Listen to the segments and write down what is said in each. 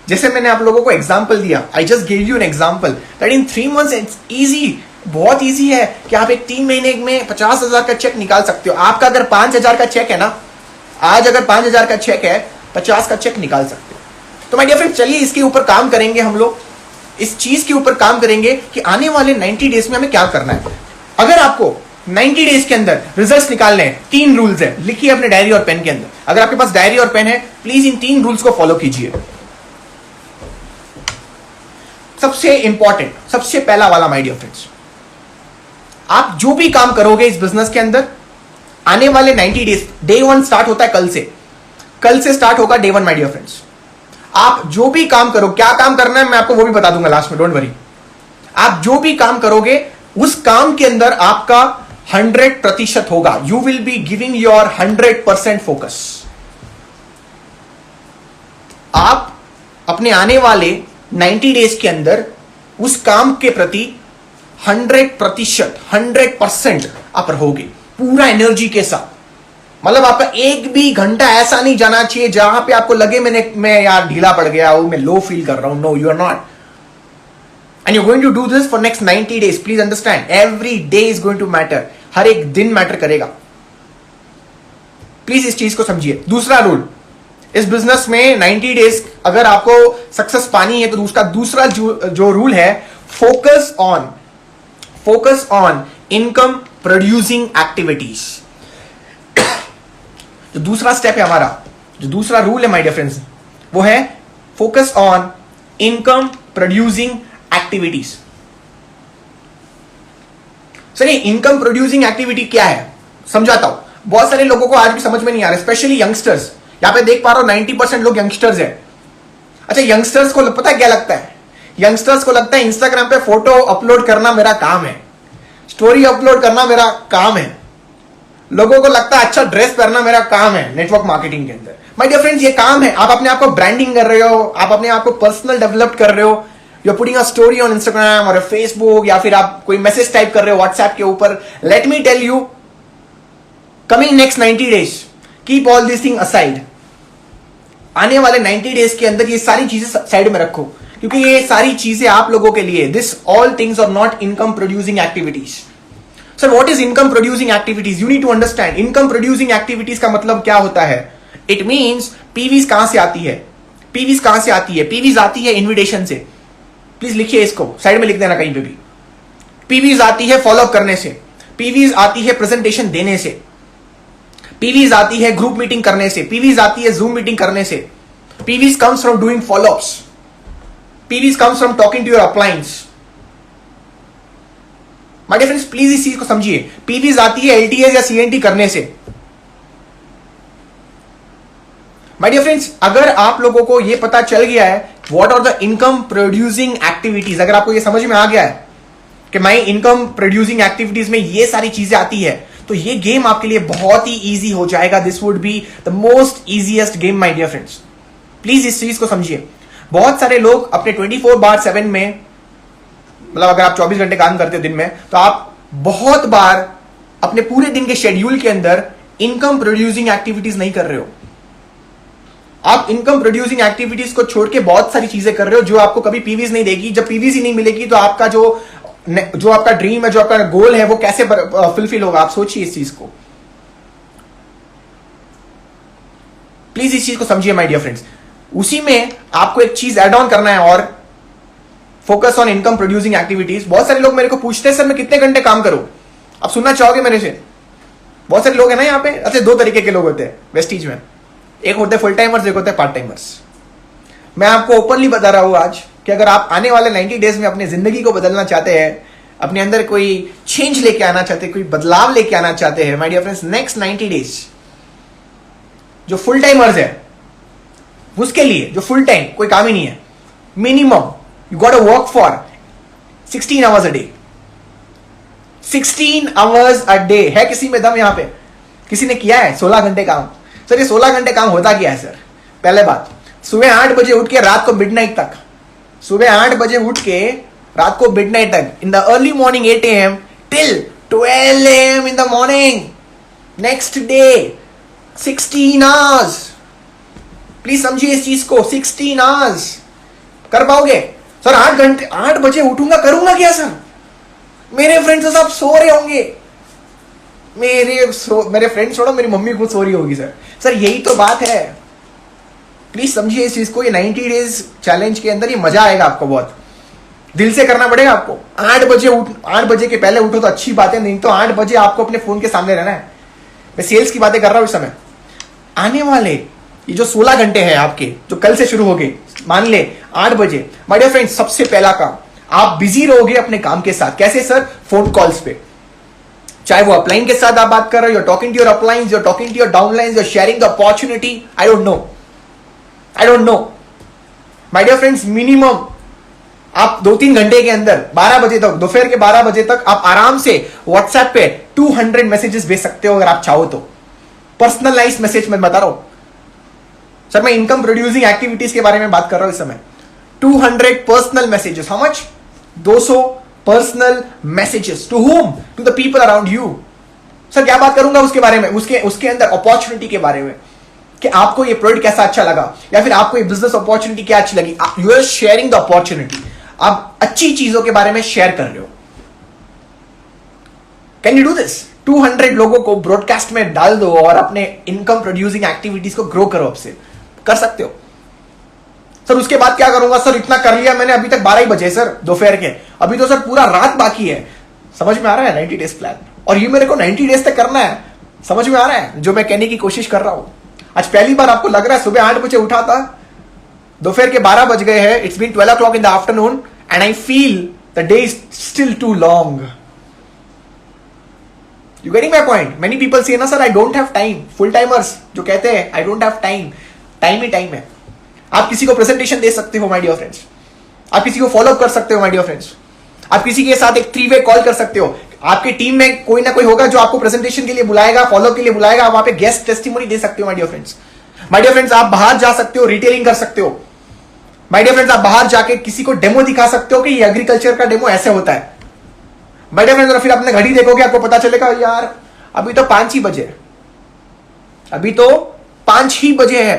जैसे मैंने आप लोगों को एग्जाम्पल दिया, I just give you an example that in 3 months it's easy, बहुत ईजी है कि आप एक 3 महीने में 50,000 का चेक निकाल सकते हो। आपका अगर 5,000 का चेक है ना, आज अगर 5,000 का चेक है, 50 का चेक निकाल सकते हो। तो माय डियर फ्रेंड, चलिए इसके ऊपर काम करेंगे हम लोग, इस चीज के ऊपर काम करेंगे कि आने वाले 90 डेज में हमें क्या करना है। अगर आपको 90 डेज के अंदर रिजल्ट्स निकालने हैं, 3 रूल्स है, लिखिए अपने डायरी और पेन के अंदर। अगर आपके पास डायरी और पेन है, प्लीज इन 3 रूल्स को फॉलो कीजिए। सबसे इंपॉर्टेंट, सबसे पहला वाला माय डियर फ्रेंड्स, आप जो भी काम करोगे इस बिजनेस के अंदर आने वाले 90 डेज, डे 1 स्टार्ट होता है कल से स्टार्ट होगा डे 1 माय डियर फ्रेंड्स। आप जो भी काम करो, क्या काम करना है मैं आपको वो भी बता दूंगा लास्ट में, डोंट वरी। आप जो भी काम करोगे उस काम के अंदर आपका 100% होगा। You will be giving your 100% focus. आप अपने आने वाले 90 डेज के अंदर उस काम के प्रति 100% आप रहोगे पूरा एनर्जी के साथ। मतलब आपका एक भी घंटा ऐसा नहीं जाना चाहिए जहां पे आपको लगे मैं यार ढीला पड़ गया हूं, मैं लो फील कर रहा हूं। No, you are not, and you going to do this for next 90 days. Please understand, every day is going to matter, हर एक दिन मैटर करेगा। प्लीज इस चीज को समझिए। दूसरा रूल इस बिजनेस में 90 डेज अगर आपको सक्सेस पानी है तो दूसरा जो रूल है, focus on income producing activities. जो दूसरा स्टेप है हमारा, जो दूसरा रूल है माय डियर फ्रेंड्स, वो है focus on income producing activities. चलिए, इनकम प्रोड्यूसिंग एक्टिविटी क्या है समझाता हूं। बहुत सारे लोगों को आज भी समझ में नहीं आ रहा, स्पेशली यंगस्टर्स। यहां पे देख पा रहा हूं 90% लोग यंगस्टर्स है। अच्छा, यंगस्टर्स को पता है क्या लगता है? यंगस्टर्स को लगता है इंस्टाग्राम पे फोटो अपलोड करना मेरा काम है, स्टोरी अपलोड करना मेरा काम है। लोगों को लगता है अच्छा ड्रेस पहनना मेरा काम है नेटवर्क मार्केटिंग के अंदर। माय डियर फ्रेंड्स, ये काम है। आप अपने आप को ब्रांडिंग कर रहे हो, आप अपने आप को पर्सनल डेवलप कर रहे हो, you are putting a story on Instagram और फेसबुक, या फिर आप कोई मैसेज टाइप कर रहे हो व्हाट्सएप के ऊपर। Let me tell you, coming next 90 days, keep all this thing aside. आने वाले 90 डेज के अंदर ये सारी चीजें साइड में रखो, क्योंकि ये सारी चीजें आप लोगों के लिए, this all things are not income producing activities. Sir, what is income producing activities? You need to understand. Income producing activities का मतलब क्या होता है? इट मींस पीवीज कहां से आती है? पीवीज कहां से आती है? पीवीज आती है इन्विटेशन से। प्लीज लिखिए इसको, साइड में लिख देना कहीं पे भी। पीवीज आती है फॉलोअप करने से, पीवीज आती है प्रेजेंटेशन देने से, पीवीज आती है ग्रुप मीटिंग करने से, पीवीज आती है जूम मीटिंग करने से। PVs comes from doing followups, PVs comes from talking to your uplines. My dear friends, please इस चीज को समझिए। पीवीज आती है एलटीएस या सीएनटी करने से। माय डियर फ्रेंड्स, अगर आप लोगों को यह पता चल गया है what are the income producing activities, अगर आपको यह समझ में आ गया है कि माय इनकम प्रोड्यूसिंग एक्टिविटीज में ये सारी चीजें आती है, तो ये गेम आपके लिए बहुत ही इजी हो जाएगा। This would be the most easiest game my dear friends. Please इस चीज को समझिए। बहुत सारे लोग अपने 24/7 में, मतलब अगर आप 24 घंटे काम करते हो दिन में, तो आप बहुत बार अपने पूरे दिन के शेड्यूल के अंदर इनकम प्रोड्यूसिंग एक्टिविटीज नहीं कर रहे हो। आप इनकम प्रोड्यूसिंग एक्टिविटीज को छोड़ के बहुत सारी चीजें कर रहे हो जो आपको कभी पीवीज नहीं देगी। जब पीवीज ही नहीं मिलेगी तो आपका जो आपका ड्रीम है, जो आपका गोल है, वो कैसे फुलफिल होगा? आप सोचिए इस चीज को। प्लीज इस चीज को समझिए माय डियर फ्रेंड्स। उसी में आपको एक चीज एड ऑन करना है, और focus on income producing activities. बहुत सारे लोग मेरे को पूछते हैं सर मैं कितने घंटे काम करूं? आप सुनना चाहोगे मेरे से? बहुत सारे लोग हैं ना यहाँ पे। अच्छा, 2 तरीके के लोग होते हैं वेस्टीज में, एक होते हैं फुल टाइमर्स, एक होते हैं पार्ट टाइमर्स। मैं आपको ओपनली बता रहा हूं आज कि अगर आप आने वाले 90 डेज में अपनी जिंदगी को बदलना चाहते हैं, अपने अंदर कोई चेंज लेके आना चाहते हैं, कोई बदलाव लेके आना चाहते हैं, my dear friends, next 90 days जो फुल टाइमर्स है उसके लिए, जो फुल टाइम कोई काम ही नहीं है, minimum you got to work for 16 hours a day. 16 hours a day है किसी में दम? यहां पे किसी ने किया है 16 घंटे काम? सर, ये 16 घंटे काम होता क्या है सर? पहले बात, सुबह 8 बजे उठ के रात को मिडनाइट तक, सुबह 8 बजे उठ के रात को मिडनाइट तक, in the early morning 8 AM till 12 AM in the morning, next day 16 hours. Please समझिए इस चीज को, 16 आवर्स। कर पाओगे? सर 8 घंटे 8 बजे उठूंगा, करूंगा क्या सर? मेरे फ्रेंड्स सब सो रहे होंगे, मेरे फ्रेंड्स छोड़ो, मेरी मम्मी खुद सो रही होगी सर। सर यही तो बात है, प्लीज समझिए इस चीज को। ये 90 डेज चैलेंज के अंदर ये मजा आएगा आपको, बहुत दिल से करना पड़ेगा आपको। 8 बजे के पहले उठो तो अच्छी बात है, नहीं तो 8 बजे आपको अपने फोन के सामने रहना है। मैं सेल्स की बातें कर रहा हूं इस समय। आने वाले ये जो 16 घंटे हैं आपके, जो कल से शुरू हो गए, मान ले 8 बजे, माय डियर फ्रेंड्स, सबसे पहला काम, आप बिजी रहोगे अपने काम के साथ। कैसे सर? फोन कॉल्स पे, चाहे वो अपलाइन के साथ आप बात कर रहे हो, you're talking to your uplines, you're talking to your downlines, you're sharing the opportunity, I don't know my dear friends, minimum आप 2-3 घंटे के अंदर 12 बजे तक, दोपहर के 12 बजे तक आप आराम से व्हाट्सएप पे 200 मैसेजेस भेज सकते हो अगर आप चाहो तो। पर्सनलाइज मैसेज मैं बता रहा हूं सर, मैं इनकम प्रोड्यूसिंग एक्टिविटीज के बारे में बात कर रहा हूं इस समय। 200 personal messages, how much? 200 personal messages to whom? To the people around you. Sir क्या बात करूंगा उसके बारे में? उसके अंदर अपॉर्चुनिटी के बारे में, कि आपको ये प्रोडक्ट कैसा अच्छा लगा, या फिर आपको ये बिजनेस अपॉर्चुनिटी क्या अच्छी लगी। You are sharing the opportunity, आप अच्छी चीजों के बारे में शेयर कर रहे हो। Can you do this? 200 लोगों को ब्रॉडकास्ट में डाल दो और अपने इनकम प्रोड्यूसिंग एक्टिविटीज को ग्रो करो। आपसे कर सकते हो। सर उसके बाद क्या करूंगा? सर इतना कर लिया मैंने, अभी तक 12 ही बजे सर दोपहर के, अभी तो सर पूरा रात बाकी है। समझ में आ रहा है 90 डेज प्लान? और ये मेरे को 90 डेज तक करना है। समझ में आ रहा है जो मैं कहने की कोशिश कर रहा हूं? आज पहली बार आपको लग रहा है सुबह 8 बजे उठा था, दोपहर के 12 बज गए हैं, it's been 12 o'clock in the afternoon and I feel the day is still too long. You getting my point? Many people say ना sir I don't have time. Full timers जो कहते हैं I don't have time, time he time है। आप किसी को presentation दे सकते हो माय डियर फ्रेंड्स, आप किसी को फॉलो कर सकते हो माय डियर फ्रेंड्स, आप किसी के साथ एक 3-way कॉल कर सकते हो। आपके टीम में कोई ना कोई होगा जो आपको प्रेजेंटेशन के लिए बुलाएगा, फॉलो के लिए बुलाएगा, वहां पे गेस्ट टेस्टिमोनी दे सकते हो my dear friends. My dear friends, आप बाहर जा सकते हो, रिटेलिंग कर सकते हो। माय डियर फ्रेंड्स, आप बाहर जाके किसी को डेमो दिखा सकते हो कि ये एग्रीकल्चर का डेमो ऐसे होता है। माय डियर फ्रेंड्स, फिर अपने घड़ी देखोगे, आपको पता चलेगा यार अभी तो 5 ही बजे, अभी तो 5 ही बजे है,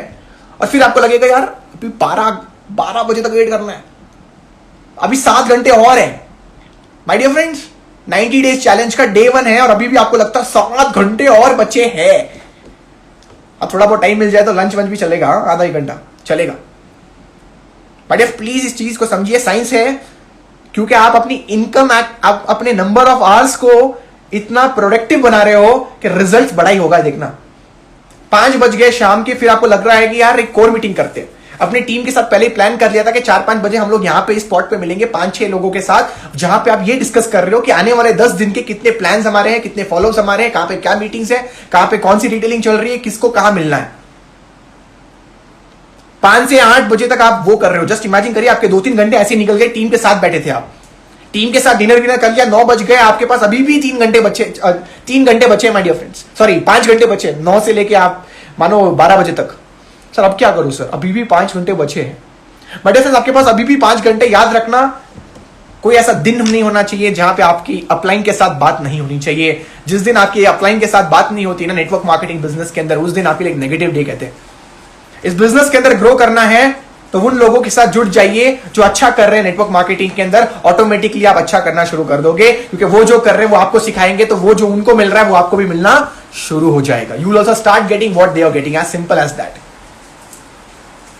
और फिर आपको लगेगा यार अभी 12 बजे तक वेट करना है, अभी 7 घंटे और है। My dear friends, 90 days challenge का डे 1 है और अभी भी आपको लगता है 7 घंटे और बचे हैं। अब थोड़ा बहुत टाइम मिल जाए तो लंच वंच भी चलेगा, आधा 1 घंटा चलेगा। माय डियर प्लीज इस चीज को समझिए, साइंस है, क्योंकि आप अपनी इनकम, आप अपने नंबर ऑफ आवर्स को इतना प्रोडक्टिव बना रहे हो कि रिजल्ट बड़ा ही होगा। देखना 5 बज गए शाम के, फिर आपको लग रहा है कि यार एक कोर मीटिंग करते हैं। अपनी टीम के साथ पहले ही प्लान कर लिया था कि 4-5 बजे हम लोग यहां पे इस स्पॉट पे मिलेंगे 5-6 लोगों के साथ, जहां पे आप ये डिस्कस कर रहे हो कि आने वाले 10 दिन के कितने प्लान्स हमारे हैं, कितने फॉलोअप्स हमारे हैं, कहां पे क्या मीटिंग्स है, कहां पे कौन सी रिटेलिंग चल रही है, किसको कहां मिलना है। 5 से 8 बजे तक आप वो कर रहे हो। जस्ट इमेजिन करिए आपके 2-3 घंटे ऐसे निकल गए, टीम के साथ बैठे थे आप, टीम के साथ डिनर विनर कर लिया, 9 बज गए, आपके पास अभी भी 3 घंटे बचे माय डियर फ्रेंड्स, सॉरी 5 घंटे बचे, 9 से लेके आप मानो 12 बजे तक। सर अब क्या करूं सर, अभी भी 5 घंटे बचे हैं। माय डियर फ्रेंड्स, आपके पास अभी भी 5 घंटे। याद रखना, कोई ऐसा दिन नहीं होना चाहिए जहां पे आपकी अपलाइन के साथ बात नहीं होनी चाहिए। जिस दिन आपकी अपलाइन के साथ बात नहीं होती ना नेटवर्क मार्केटिंग बिजनेस के अंदर, उस दिन आपके लिए नेगेटिव डे कहते हैं। इस बिजनेस के अंदर ग्रो करना है तो उन लोगों के साथ जुड़ जाइए जो अच्छा कर रहे हैं नेटवर्क मार्केटिंग के अंदर। ऑटोमेटिकली आप अच्छा करना शुरू कर दोगे, क्योंकि वो जो कर रहे हैं वो आपको सिखाएंगे, तो वो जो उनको मिल रहा है वो आपको भी मिलना शुरू हो जाएगा। You will also start getting what they are getting, as simple as that.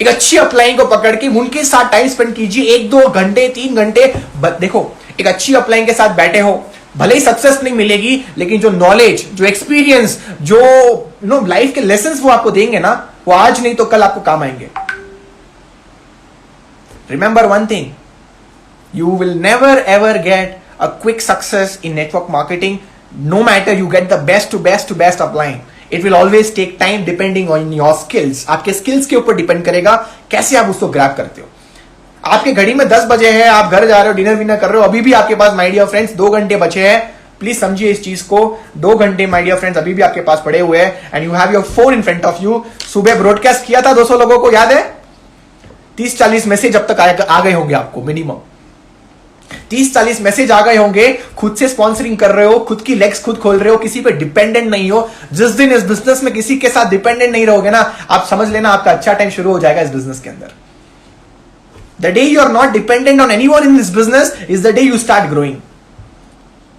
एक अच्छी अपलाइन को पकड़ के उनके साथ टाइम स्पेंड कीजिए, 1-2 घंटे 3 घंटे। देखो, एक अच्छी अपलाइन के साथ बैठे हो, भले ही सक्सेस नहीं मिलेगी, लेकिन जो नॉलेज, जो एक्सपीरियंस, जो लाइफ के लेसन्स वो आपको देंगे ना, वो आज नहीं तो कल आपको काम आएंगे। Remember one thing, you will never ever get a quick success in network marketing, no matter you get the best upline. It will always take time depending on your skills. आपके skills के ऊपर depend करेगा कैसे आप उसको grab करते हो। आपके घड़ी में 10 बजे है, आप घर जा रहे हो, डिनर विनर कर रहे हो, अभी भी आपके पास माय डियर फ्रेंड्स 2 घंटे बचे हैं। प्लीज समझिए इस चीज को, 2 घंटे माय डियर फ्रेंड्स अभी भी आपके पास पड़े हुए हैं, and you have your phone in front of you. सुबह ब्रॉडकास्ट किया था 200 लोगों को, याद है? 30-40 मैसेज अब तक आ गए होंगे आपको, मिनिमम 30-40 मैसेज आ गए होंगे। खुद से स्पॉन्सरिंग कर रहे हो, खुद की लेग्स खुद खोल रहे हो, किसी पे डिपेंडेंट नहीं हो। जिस दिन इस बिजनेस में किसी के साथ डिपेंडेंट नहीं रहोगे ना, आप समझ लेना आपका अच्छा टाइम शुरू हो जाएगा इस बिजनेस के अंदर। The day you are not dependent on anyone in this business is the day you start growing.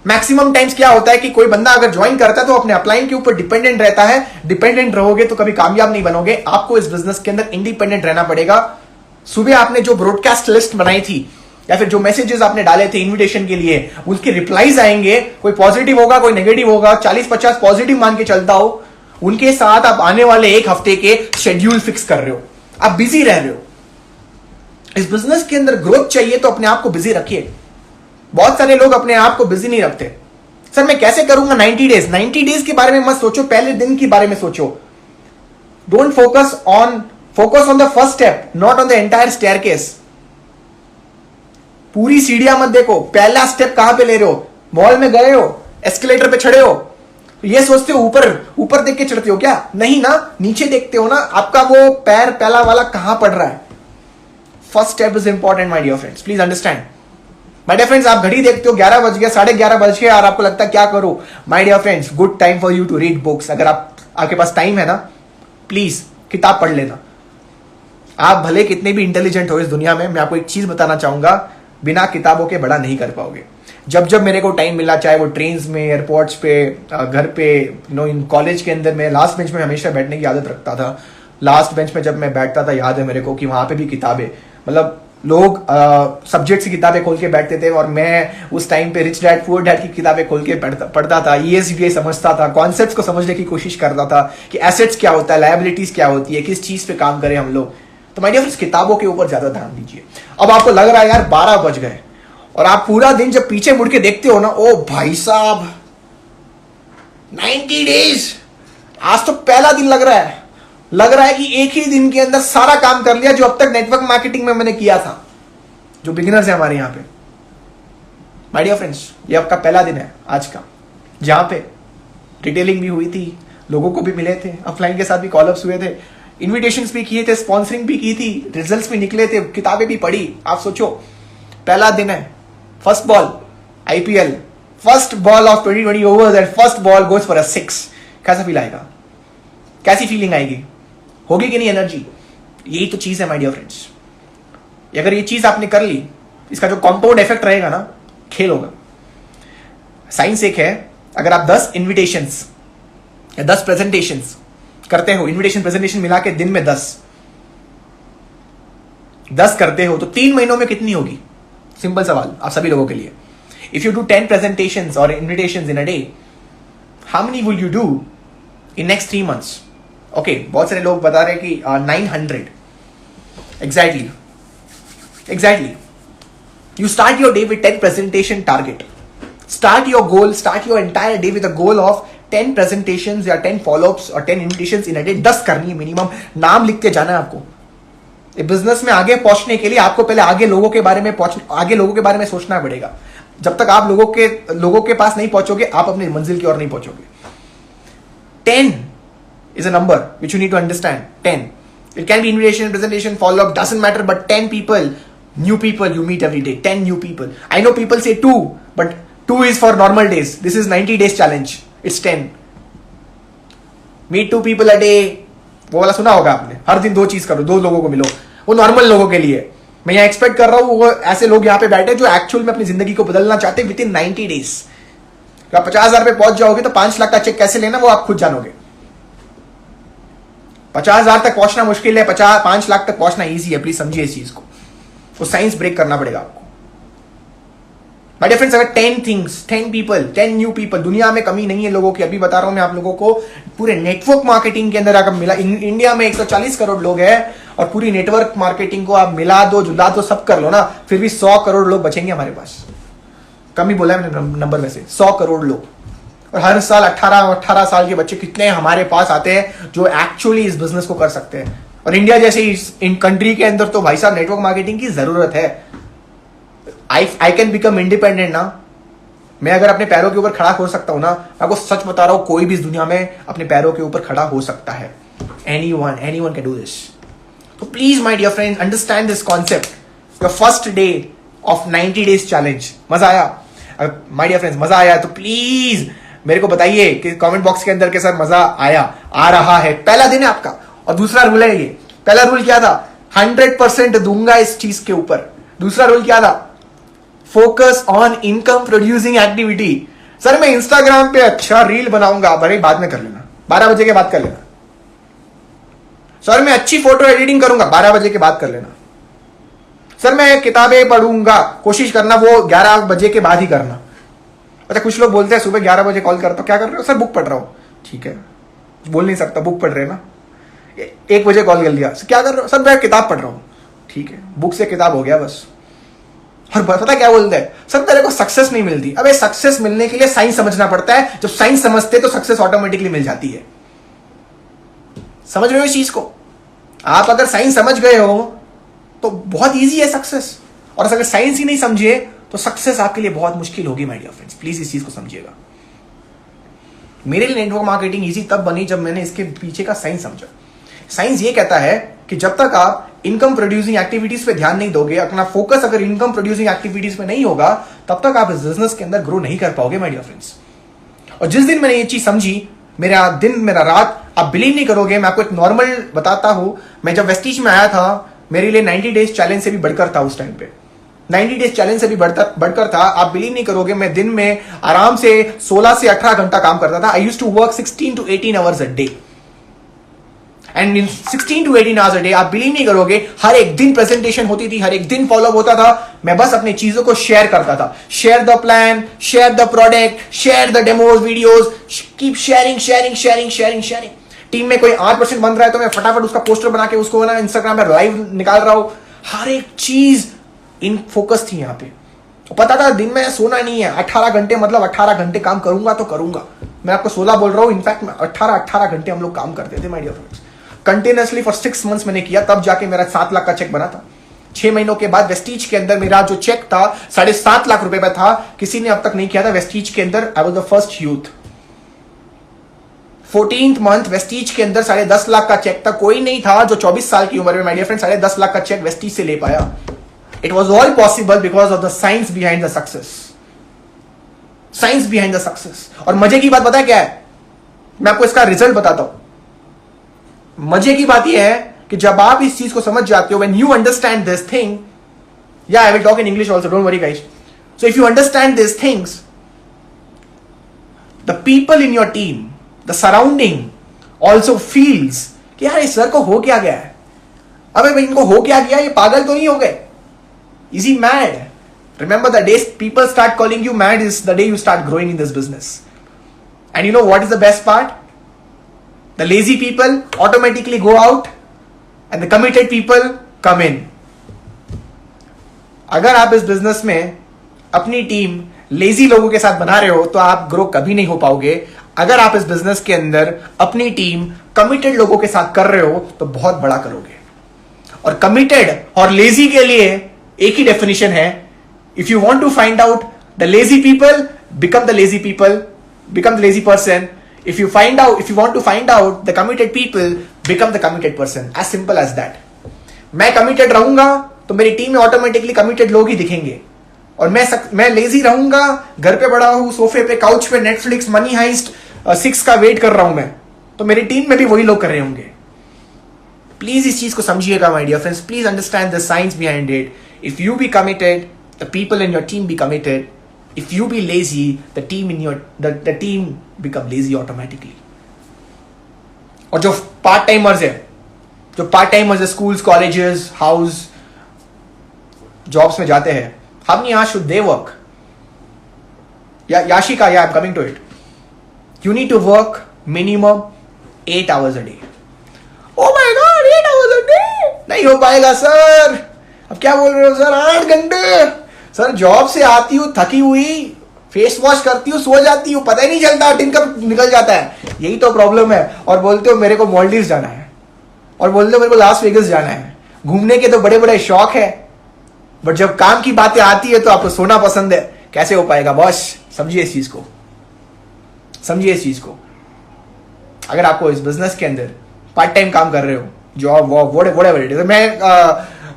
Maximum times क्या होता है कि कोई बंदा अगर ज्वाइन करता है तो अपने अपलाइन के ऊपर डिपेंडेंट रहता है. डिपेंडेंट रहोगे तो कभी कामयाब नहीं बनोगे. आपको इस बिजनेस के अंदर इंडिपेंडेंट रहना पड़ेगा. सुबह आपने जो ब्रॉडकास्ट लिस्ट बनाई थी या फिर जो मैसेजेस आपने डाले थे इनविटेशन के लिए, उसके रिप्लाईज आएंगे. कोई पॉजिटिव होगा, कोई नेगेटिव होगा. 40-50 पॉजिटिव मान के चलता हो. उनके साथ आप आने वाले एक हफ्ते के शेड्यूल फिक्स कर रहे हो. आप बिजी रह रहे हो. इस बिजनेस के अंदर ग्रोथ चाहिए तो अपने आप को बिजी रखिए. बहुत सारे लोग अपने आप को बिजी नहीं रखते. सर मैं कैसे करूंगा 90 डेज. 90 डेज के बारे में मत सोचो, पहले दिन के बारे में सोचो. Don't focus on the first step, not on the entire staircase. पूरी सीढ़ियां मत देखो, पहला स्टेप कहां पे ले रहे हो. मॉल में गए हो, एस्केलेटर पे चढ़े हो, ये सोचते हो ऊपर देख के चढ़ते हो क्या? नहीं ना, नीचे देखते हो ना. आपका वो पैर पहला वाला कहां पड़ रहा है. First step is important my dear friends, please understand. My dear friends, आप घड़ी देखते हो 11 बज गया, 11:30 बज गया और आपको लगता है क्या करो. My dear friends, good time for you to read books. अगर आपके पास टाइम है ना, प्लीज किताब पढ़ लेना. आप भले कितने भी इंटेलिजेंट हो इस दुनिया में, मैं आपको एक चीज बताना चाहूंगा, बिना किताबों के बड़ा नहीं कर पाओगे. जब जब मेरे को टाइम मिला, चाहे वो ट्रेन में, एयरपोर्ट्स पे, घर पे, इन कॉलेज के अंदर, मैं लास्ट बेंच में हमेशा बैठने की आदत रखता था. लास्ट बेंच में जब मैं बैठता था, याद है मेरे को कि वहां पे भी किताबें, मतलब लोग सब्जेक्ट की किताबें खोल के बैठते थे और मैं उस टाइम पे रिच डैड पुअर डैड की किताबें खोल के पढ़ता था. ESBI समझता था, कॉन्सेप्ट्स को समझने की कोशिश करता था कि एसेट्स क्या होता है, लायबिलिटीज क्या होती है, किस चीज पे काम करें हम लोग. तो माय डियर फ्रेंड्स, किताबों के ऊपर ज्यादा ध्यान दीजिए. अब आपको लग रहा है यार 12 बज गए और आप पूरा दिन जब पीछे मुड़ के देखते हो ना, ओ भाई साहब 90 डेज, आज तो पहला दिन लग रहा है कि एक ही दिन के अंदर सारा काम कर लिया जो अब तक नेटवर्क मार्केटिंग में मैंने किया था. जो बिगिनर्स है हमारे यहां पे, माय डियर फ्रेंड्स, ये आपका पहला दिन है आज का, जहां पे रिटेलिंग भी हुई थी, लोगों को भी मिले थे, ऑफलाइन के साथ भी कॉलअप्स हुए थे, इन्विटेशंस भी किए थे, स्पॉन्सरिंग भी की थी, रिजल्ट्स भी निकले थे, किताबें भी पढ़ी. आप सोचो पहला दिन है, first ball IPL, first ball of 2020 overs and first ball goes for a 6. कैसा फील आएगा, कैसी फीलिंग आएगी, होगी कि नहीं एनर्जी. यही तो चीज है माय डियर फ्रेंड्स. अगर ये चीज आपने कर ली, इसका जो कंपाउंड इफेक्ट रहेगा ना, खेल होगा. साइंस एक है, अगर आप 10 इन्विटेशंस या 10 प्रेजेंटेशंस करते हो, इन्विटेशन प्रेजेंटेशन मिला के दिन में 10 करते हो, तो 3 महीनों में कितनी होगी. सिंपल सवाल आप सभी लोगों के लिए. इफ यू डू 10 प्रेजेंटेशंस और invitations in a day, how many will you do in next 3 months. Okay, बहुत सारे लोग बता रहे हैं कि 900. Exactly. You start your day with 10 presentation target. Start your goal, start your entire day with a goal of 10 presentations या 10 follow-ups और 10 invitations in a day. 10 करनी है मिनिमम. नाम लिखते जाना है आपको. बिजनेस में आगे पहुंचने के लिए आपको पहले आगे लोगों के बारे में सोचना पड़ेगा. जब तक आप लोगों के पास नहीं पहुंचोगे, आप अपनी मंजिल की ओर नहीं पहुंचोगे. 10 is a number which you need to understand. 10. It can be invitation, presentation, follow-up, doesn't matter, but 10 people, new people you meet every day. 10 new people. I know people say 2, but 2 is for normal days. This is 90 days challenge. It's 10. Meet 2 people a day. वो वाला सुना होगा आपने, हर दिन 2 चीज करो, 2 लोगों को मिलो. वो नॉर्मल लोगों के लिए. मैं यहाँ एक्सपेक्ट कर रहा हूँ वो ऐसे लोग यहाँ पे बैठे जो एक्चुअल में अपनी जिंदगी को बदलना चाहते हैं विद इन 90 डेज. आप 50,000 पे पहुंच जाओगे तो 5 लाख का चेक कैसे लेना वो आप खुद जानोगे. 50,000 तक पहुंचना मुश्किल है, 5 लाख तक पहुंचना इजी है. प्लीज समझिए इस चीज को. वो साइंस ब्रेक करना पड़ेगा आपको. माय डियर फ्रेंड्स, अगर 10 थिंग्स, 10 पीपल, 10 न्यू पीपल, दुनिया में कमी नहीं है लोगों की. अभी बता रहा हूं मैं आप लोगों को, पूरे नेटवर्क मार्केटिंग के अंदर अगर मिला, इंडिया में 140 करोड़ लोग हैं और पूरी नेटवर्क मार्केटिंग को आप मिला दो, जुला दो, सब कर लो ना, फिर भी 100 करोड़ लोग बचेंगे हमारे पास. कम ही बोला है मैंने नंबर में से, 100 करोड़ लोग. और हर साल 18 साल के बच्चे कितने हमारे पास आते हैं जो एक्चुअली इस बिजनेस को कर सकते हैं. और इंडिया जैसे इन कंट्री के अंदर तो भाई साहब नेटवर्क मार्केटिंग की जरूरत है. आई कैन बिकम इंडिपेंडेंट ना. मैं अगर अपने पैरों के ऊपर खड़ा हो सकता हूं ना, मैं आपको सच बता रहा हूं, कोई भी इस दुनिया में अपने पैरों के ऊपर खड़ा हो सकता है. Anyone can do this. तो please my dear friends, understand this concept. Your first day of 90 days challenge. मजा आया माय डियर फ्रेंड्स? मजा आया तो प्लीज मेरे को बताइए कि कमेंट बॉक्स के अंदर के सर मजा आया, आ रहा है. पहला दिन है आपका. और दूसरा रूल है ये. पहला रूल क्या था? 100% दूंगा इस चीज के ऊपर। दूसरा रूल क्या था? Focus on income producing activity. Sir मैं इंस्टाग्राम पे अच्छा रील बनाऊंगा, भाई बाद में कर लेना, 12 बजे के बाद कर लेना। सर मैं अच्छी फोटो एडिटिंग करूंगा, 12 बजे के बाद कर लेना। सर मैं किताबें पढ़ूंगा, कोशिश करना वो 11 बजे के बाद ही करना। अच्छा कुछ लोग बोलते हैं सुबह 11 बजे कॉल करता हूं, क्या कर रहे हो? सर बुक पढ़ रहा हूं। ठीक है, बोल नहीं सकता, बुक पढ़ रहे ना। 1 बजे कॉल कर लिया, सर क्या कर रहे हो? सर मैं किताब पढ़ रहा हूं। ठीक है, बुक से किताब हो गया बस। और पता क्या बोलते हैं? सर तेरे को सक्सेस नहीं मिलती। अबे सक्सेस मिलने के लिए साइंस समझना पड़ता है, जब साइंस समझते तो सक्सेस ऑटोमेटिकली मिल जाती है। समझ रहे हो इस चीज को? आप अगर साइंस समझ गए हो तो बहुत इजी है सक्सेस, और अगर साइंस ही नहीं समझिए तो सक्सेस आपके लिए बहुत मुश्किल होगी माय डियर फ्रेंड्स। प्लीज इस चीज को समझिएगा। मेरे लिए नेटवर्क मार्केटिंग इजी तब बनी जब मैंने इसके पीछे का साइंस समझा। साइंस ये कहता है कि जब तक आप इनकम प्रोड्यूसिंग एक्टिविटीज पे ध्यान नहीं दोगे, अपना फोकस अगर इनकम प्रोड्यूसिंग एक्टिविटीज पे नहीं होगा, तब तक आप इस बिजनेस के अंदर ग्रो नहीं कर पाओगे माय डियर फ्रेंड्स। और जिस दिन मैंने ये चीज समझी, मेरा दिन मेरा रात, आप बिलीव नहीं करोगे, मैं आपको एक नॉर्मल बताता हूं। मैं जब वेस्टीज में आया था, मेरे लिए 90 डेज चैलेंज से भी बढ़कर था उस टाइम पे। 90 डेज चैलेंज से भी बढ़कर था। आप बिलीव नहीं करोगे, मैं दिन में आराम से 16 से 18 घंटा काम करता था। I used to work 16 to 18 hours a day, and in 16 to 18 hours a day, आप बिलीव नहीं करोगे, हर एक दिन प्रेजेंटेशन होती थी, हर एक दिन फॉलोअप होता था। मैं बस अपनी चीजों को शेयर करता था। Share the plan, share the product, share the demos videos, keep sharing sharing sharing sharing sharing. Team में कोई 8% बन रहा है तो मैं फटाफट उसका पोस्टर बना के उसको ना इंस्टाग्राम पर लाइव निकाल रहा हूं। हर एक चीज इन फोकस थी यहां पे। तो पता था दिन में सोना नहीं है, 18 घंटे, मतलब 18 घंटे काम करूंगा तो करूंगा। मैं आपको 16 बोल रहा हूं, इनफैक्ट 18 घंटे हम लोग काम करते थे my dear friends. Continuously for 6 months मैंने किया, तब जाके मेरा 7 लाख का चेक बना था। 6 महीनों के बाद वेस्टीज के अंदर मेरा जो चेक था 7.5 लाख रुपए का था। किसी ने अब तक नहीं किया था वेस्टीज के अंदर। I was the first youth. 14th month Vestige के अंदर 10.5 लाख का चेक था। कोई नहीं था जो 24 साल की उम्र में माय डियर फ्रेंड 10.5 लाख का चेक वेस्टीज से ले पाया। It was all possible because of the science behind the success. Science behind the success. और मजे की बात पता है क्या है? मैं आपको इसका रिजल्ट बताता हूं। मजे की बात यह है कि जब आप इस चीज को समझ जाते हो, when you understand this thing, या I will talk in English also, don't worry guys. So if you understand this things, the people in your team, the surrounding also feels कि यार इस सर को हो क्या गया है, अबे भाई इनको हो क्या गया, ये पागल तो नहीं हो गए, is he mad? Remember, the day people start calling you mad is the day you start growing in this business. And you know what is the best part? The lazy people automatically go out and the committed people come in. अगर आप इस business में अपनी team lazy लोगों के साथ बना रहे हो तो आप ग्रो कभी नहीं हो पाओगे। अगर आप इस बिजनेस के अंदर अपनी टीम कमिटेड लोगों के साथ कर रहे हो तो बहुत बड़ा करोगे। और कमिटेड और लेजी के लिए एक ही डेफिनेशन है, if you want to find out the lazy people, become the lazy people, become the lazy person. If you want to find out the committed people, become the committed person. As simple as that. मैं committed रहूंगा तो मेरी team में automatically committed लोग ही दिखेंगे। और मैं lazy रहूंगा, घर पे पड़ा हूं सोफे पे, काउच पे, नेटफ्लिक्स, मनी हाइस्ट 6 का वेट कर रहा हूं मैं, तो मेरी टीम में भी वही लोग कर रहे होंगे। प्लीज इस चीज को समझिएगा my dear friends. Please understand the science behind it. If you be committed, the people in your team be committed. If you be lazy, the team become lazy automatically. और जो पार्ट टाइमर्स है, schools, colleges, house, jobs में जाते हैं, how many hours should they work? Yashika, I'm coming to it. You need to work minimum 8 hours a day. Oh my God, 8 hours a day? नहीं हो पाएगा sir. अब क्या बोल रहे हो सर? 8 घंटे। सर जॉब से आती हूँ थकी हुई, फेस वॉश करती हूँ, सो जाती हूँ, पता ही नहीं चलता दिन कब निकल जाता है। यही तो प्रॉब्लम है। और बोलते हो मेरे को मालदीव्स जाना है, और बोलते हो मेरे को लास वेगस जाना है। घूमने के तो बड़े बड़े शौक है, बट जब काम की बातें आती है तो आपको सोना पसंद है। कैसे हो पाएगा बॉस? समझिए इस चीज को, समझिए इस चीज को। अगर आपको इस बिजनेस के अंदर पार्ट टाइम काम कर रहे हो, जॉब वॉट,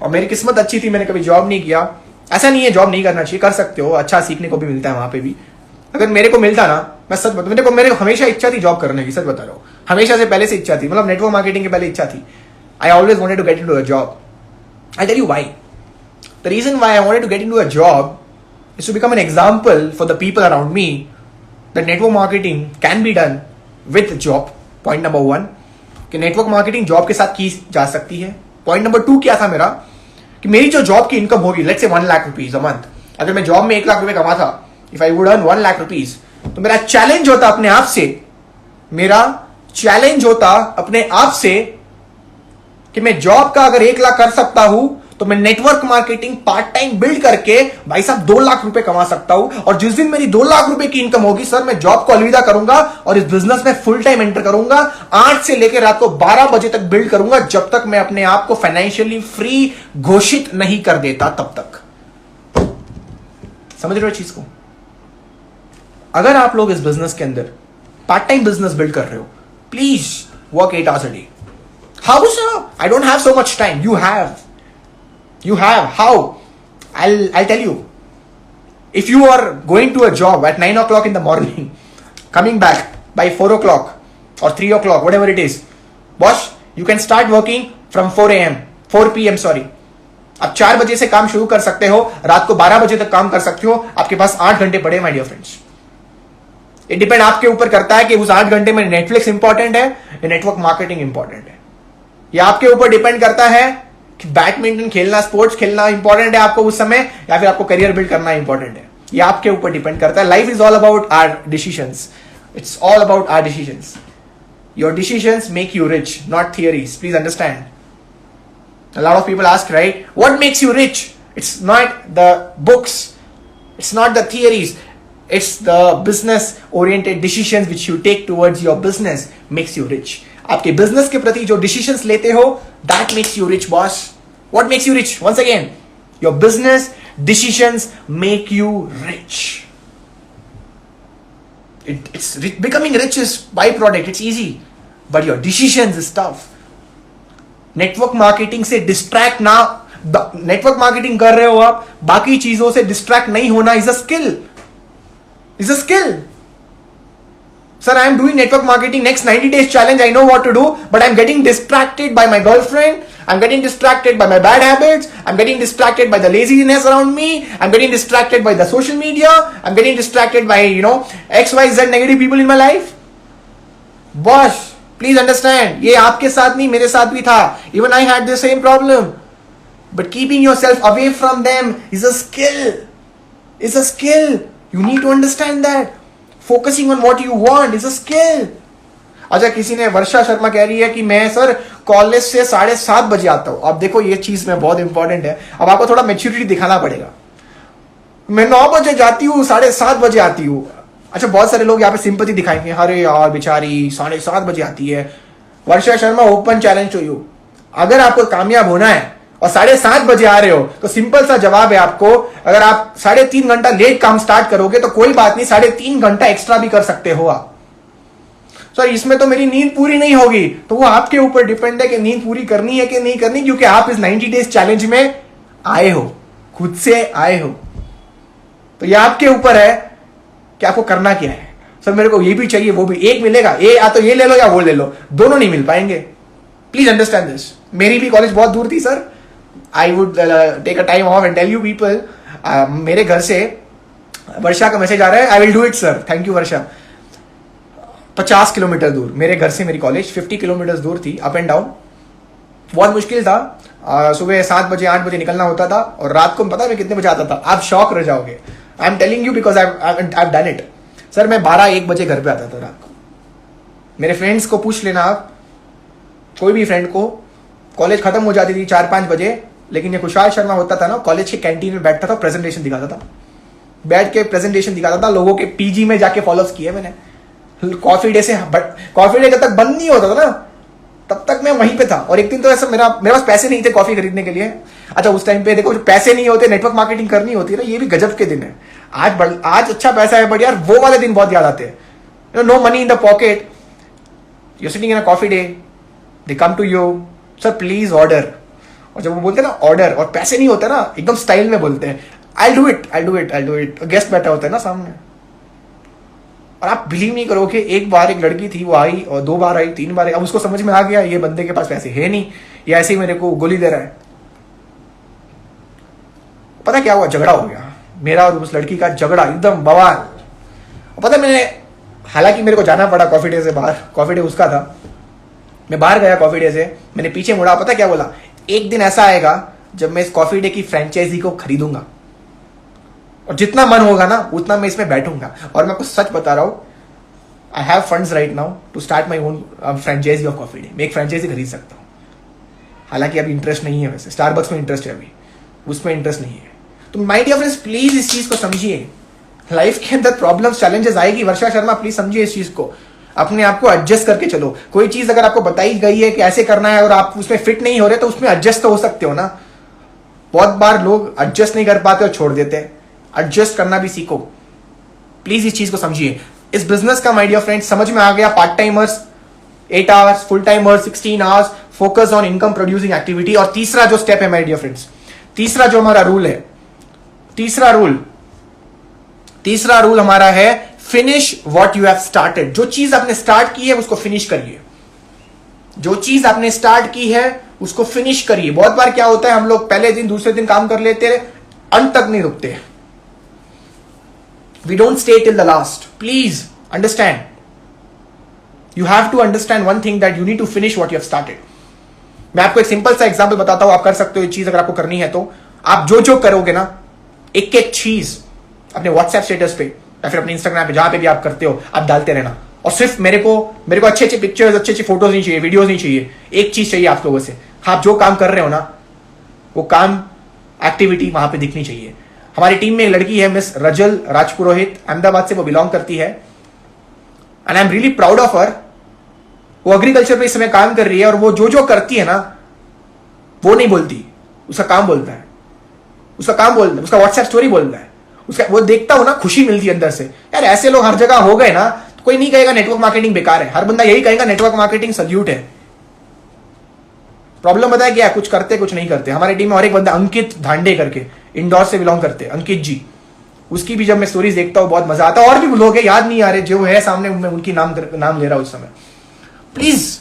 मेरी किस्मत अच्छी थी, मैंने कभी जॉब नहीं किया। ऐसा नहीं है जॉब नहीं करना चाहिए, कर सकते हो, अच्छा सीखने को भी मिलता है वहां पे भी। अगर मेरे को मिलता ना, मैं सच बता, मेरे को हमेशा इच्छा थी जॉब करने की, सच बता रहा हूँ। हमेशा से पहले से इच्छा थी, मतलब नेटवर्क मार्केटिंग के पहले इच्छा थी। I always wanted to get into a job. I'll tell you why. The reason why I wanted to get into a job is to become an example for the people around me that network marketing can be done with job. Point number 1 कि network marketing job के साथ की जा सकती है. Point number 2 क्या था मेरा कि मेरी जो जॉब की इनकम होगी, let's say 1 lakh rupees a month, अगर मैं जॉब में 1 लाख रुपए कमाता, if I would earn 1 lakh rupees, तो मेरा चैलेंज होता अपने आप से कि मैं जॉब का अगर 1 लाख कर सकता हूं तो मैं network marketing part time build करके भाई साहब 2 लाख रुपए कमा सकता हूं. और जिस दिन मेरी 2 लाख रुपए की इनकम होगी सर, मैं जॉब को अलविदा करूंगा और इस बिजनेस में फुल टाइम एंटर करूंगा. 8 से लेकर रात को 12 बजे तक बिल्ड करूंगा, जब तक मैं अपने आप को फाइनेंशियली फ्री घोषित नहीं कर देता तब तक. समझ रहे हो चीज को? अगर आप लोग इस बिजनेस के अंदर पार्ट टाइम बिजनेस बिल्ड कर रहे हो, please work 8 hours a day. How sir? I don't have so much time. You have. How? I'll tell you. If you are going to a job at 9 o'clock in the morning, coming back by 4 o'clock or 3 o'clock, whatever it is, boss, you can start working from 4 p.m. sorry. आप 4 बजे से काम शुरू कर सकते हो, रात को 12 बजे तक काम कर सकते हो. आपके पास 8 घंटे पड़े, माय डियर फ्रेंड्स. ये डिपेंड आपके ऊपर करता है कि उस 8 घंटे में नेटफ्लिक्स इंपॉर्टेंट है या नेटवर्क मार्केटिंग इंपॉर्टेंट है. ये आपके ऊपर डिपेंड करता है कि बैडमिंटन खेलना, स्पोर्ट्स खेलना इंपॉर्टेंट है आपको उस समय, या फिर आपको करियर बिल्ड करना इंपॉर्टेंट है. ये आपके ऊपर डिपेंड करता है. Life is all about our decisions. It's all about our decisions. Your decisions make you rich, not theories. Please understand. A lot of people ask, right, what makes you rich? It's not the books, it's not the theories, it's the business oriented decisions which you take towards your business makes you rich. आपके business के प्रति जो decisions लेते हो, that makes you rich, boss. What makes you rich? Once again, your business decisions make you rich. Becoming rich is byproduct, it's easy, but your decisions is tough. Network marketing से distract ना, network marketing कर रहे हो आप, बाकी चीजों से distract नहीं होना is a skill. Sir, I am doing network marketing next 90 days challenge. I know what to do, but I'm getting distracted by my girlfriend. I'm getting distracted by my bad habits. I'm getting distracted by the laziness around me. I'm getting distracted by the social media. I'm getting distracted by, XYZ negative people in my life. Boss, please understand. ये आपके साथ नहीं, मेरे साथ भी था. Even I had the same problem. But keeping yourself away from them is a skill. It's a skill. You need to understand that. Focusing on what you want is a skill. अच्छा, किसी ने, वर्षा शर्मा कह रही है कि मैं sir college से 7:30 बजे आता हूं. अब देखो ये चीज में बहुत इंपॉर्टेंट है. अब आपको थोड़ा मैच्योरिटी दिखाना पड़ेगा. मैं 9 बजे जाती हूँ, 7:30 बजे आती हूँ. अच्छा, बहुत सारे लोग यहाँ पे सिंपैथी दिखाएंगे, अरे यार बेचारी 7:30 बजे आती है. Varsha Sharma, open challenge to you. अगर आपको कामयाब होना है और 7:30 बजे आ रहे हो, तो सिंपल सा जवाब है आपको, अगर आप 3.5 घंटा लेट काम स्टार्ट करोगे तो कोई बात नहीं, 3.5 घंटा एक्स्ट्रा भी कर सकते हो आप. सर इसमें तो मेरी नींद पूरी नहीं होगी, तो वो आपके ऊपर डिपेंड है कि नींद पूरी करनी है कि नहीं करनी, क्योंकि आप इस 90 डेज चैलेंज में आए हो, खुद से आए हो. तो ये आपके ऊपर है कि आपको करना क्या है. सर मेरे को ये भी चाहिए, वो भी, एक मिलेगा, या तो ये ले लो या वो ले लो, दोनों नहीं मिल पाएंगे. Please understand this. मेरी भी कॉलेज बहुत दूर थी sir. I would take a time off and tell you people, मेरे घर से वर्षा का मैसेज आ रहा है, I will do it sir, thank you Varsha. 50 kilometre दूर मेरे घर से मेरी कॉलेज, 50 किलोमीटर दूर थी, अप एंड डाउन. बहुत मुश्किल था. सुबह 7 बजे 8 बजे निकलना होता था, और रात को पता है मैं कितने बजे आता था? आप शॉक रह जाओगे. I am telling you because I done it. Sir मैं 12-1 बजे घर पे आता था रात को. मेरे फ्रेंड्स को पूछ लेना आप, कोई भी फ्रेंड को, कॉलेज खत्म हो जाती थी 4-5 बजे, लेकिन ये खुशहाल शर्मा होता था ना, कॉलेज के कैंटीन में बैठता था, प्रेजेंटेशन दिखाता था, बैठ के प्रेजेंटेशन दिखाता था. लोगों के पीजी में जाके फॉलोअप्स किए मैंने. कॉफी डे जब तक बंद नहीं होता था ना, तब तक मैं वहीं पे था. और एक दिन तो ऐसा मेरे पास पैसे नहीं थे कॉफी खरीदने के लिए. अच्छा, उस टाइम पे देखो, जो पैसे नहीं होते, नेटवर्क मार्केटिंग करनी होती है ना, ये भी गजब के दिन है. आज अच्छा पैसा है, बट यार वो वाले दिन बहुत याद आते हैं. No money in the pocket, you sitting in a Coffee Day, they come to you, sir please order. और जब वो बोलते हैं ना ऑर्डर, और पैसे नहीं होते ना, एकदम स्टाइल में बोलते हैं, आई डू इट. गेस्ट बैठा होता है ना सामने, और आप बिलीव नहीं करोगे, एक बार एक लड़की थी, वो आई, और 2 बार आई, 3 बार आई. अब उसको समझ में आ गया ये बंदे के पास पैसे है नहीं, ये ऐसे ही मेरे को गोली दे रहा है. पता क्या हुआ, झगड़ा हो गया मेरा और उस लड़की का, झगड़ा एकदम बवाल। और पता मैंने, हालांकि मेरे को जाना पड़ा कॉफी डे से बाहर, कॉफी डे उसका था, मैं बाहर गया कॉफी डे से, मैंने पीछे मुड़ा, पता क्या बोला, एक दिन ऐसा आएगा जब मैं इस कॉफी डे की फ्रेंचाइजी को खरीदूंगा और जितना मन होगा ना उतना मैं इसमें बैठूंगा। और मैं कुछ सच बता रहा हूं, I have funds right now to start my own franchise of Coffee Day. मैं एक फ्रेंचाइजी खरीद सकता हूं, हालांकि अभी इंटरेस्ट नहीं है, वैसे स्टारबक्स में इंटरेस्ट है, अभी उसमें इंटरेस्ट नहीं है। तो माय डियर फ्रेंड्स, प्लीज इस चीज को समझिए, लाइफ के अंदर प्रॉब्लम्स चैलेंजेस आएगी। वर्षा शर्मा प्लीज समझिए इस चीज को, अपने आप को एडजस्ट करके चलो। कोई चीज अगर आपको बताई गई है कि ऐसे करना है और आप उसमें फिट नहीं हो रहे, तो उसमें एडजस्ट तो हो सकते हो ना। बहुत बार लोग एडजस्ट नहीं कर पाते और छोड़ देते हैं, एडजस्ट करना भी सीखो। प्लीज इस चीज को समझिए। इस बिजनेस का माय डियर फ्रेंड्स समझ में आ गया, part timers 8 hours, full timers 16 hours, focus on income producing activity. और तीसरा जो स्टेप है माय डियर फ्रेंड्स, तीसरा जो हमारा रूल है, तीसरा रूल हमारा है finish what you have started. जो चीज आपने स्टार्ट की है उसको फिनिश करिए, जो चीज आपने स्टार्ट की है उसको फिनिश करिए। बहुत बार क्या होता है, हम लोग पहले दिन दूसरे दिन काम कर लेते हैं, अंत तक नहीं रुकते। We don't stay till the last. Please understand, you have to understand one thing, that you need to finish what you have started. मैं आपको एक सिंपल सा एग्जांपल बताता हूं, आप कर सकते हो ये चीज अगर आपको करनी है तो। आप जो जो करोगे ना, एक एक चीज अपने व्हाट्सएप स्टेटस पे या फिर अपने इंस्टाग्राम पे, जहां पे भी आप करते हो, आप डालते रहना। और सिर्फ मेरे को अच्छे अच्छे पिक्चर्स, अच्छे अच्छे फोटोज नहीं चाहिए, वीडियोज नहीं चाहिए। एक चीज चाहिए आप लोगों से, आप जो काम कर रहे हो ना, वो काम एक्टिविटी वहां पे दिखनी चाहिए। हमारी टीम में एक लड़की है, मिस रजल राजपुरोहित, अहमदाबाद से वो बिलोंग करती है, and I am really proud of her. वो एग्रीकल्चर पे इस समय काम कर रही है, और वो जो जो करती है ना, वो नहीं बोलती, उसका काम बोलता है, उसका व्हाट्सएप स्टोरी बोलता है, उसका वो देखता हूं ना, खुशी मिलती है अंदर से। यार ऐसे लोग हर जगह हो गए ना, तो कोई नहीं कहेगा नेटवर्क मार्केटिंग बेकार है, हर बंदा यही कहेगा नेटवर्क मार्केटिंग सल्यूट है। प्रॉब्लम बताया क्या, कुछ करते कुछ नहीं करते। हमारी टीम में और एक बंदा अंकित धांडे करके, इंदौर से बिलोंग करते हैं, अंकित जी, उसकी भी जब मैं स्टोरीज देखता हूं बहुत मजा आता है। और भी लोग हैं, याद नहीं आ रहे, जो है सामने मैं उनकी नाम ले रहा हूं उस समय। प्लीज,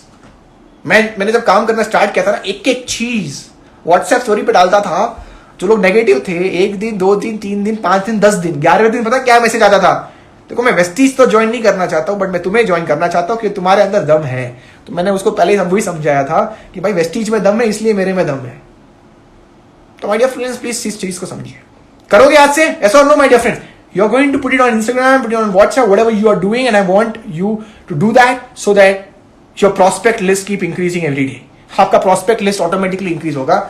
मैंने जब काम करना स्टार्ट किया था ना, एक एक चीज व्हाट्सएप स्टोरी पे डालता था। जो लोग नेगेटिव थे, 1 दिन 2 दिन 3 दिन 5 दिन 10 दिन 11वें दिन पता क्या मैसेज आता था, देखो मैं वेस्टीज तो ज्वाइन नहीं करना चाहता हूं, बट मैं तुम्हें ज्वाइन करना चाहता हूं कि तुम्हारे अंदर दम है। तो मैंने उसको पहले ही वही समझाया था कि भाई वेस्टीज में दम है, इसलिए मेरे में दम है। तो माय डियर फ्रेंड्स, प्लीज इस चीज को समझिए। करोगे आज से, ऐसा और no my dear friends, you are going to put it on Instagram, put it on WhatsApp, whatever you are doing, and I want you to do that, so that your prospect list keep increasing every day. आपका prospect list automatically increase होगा।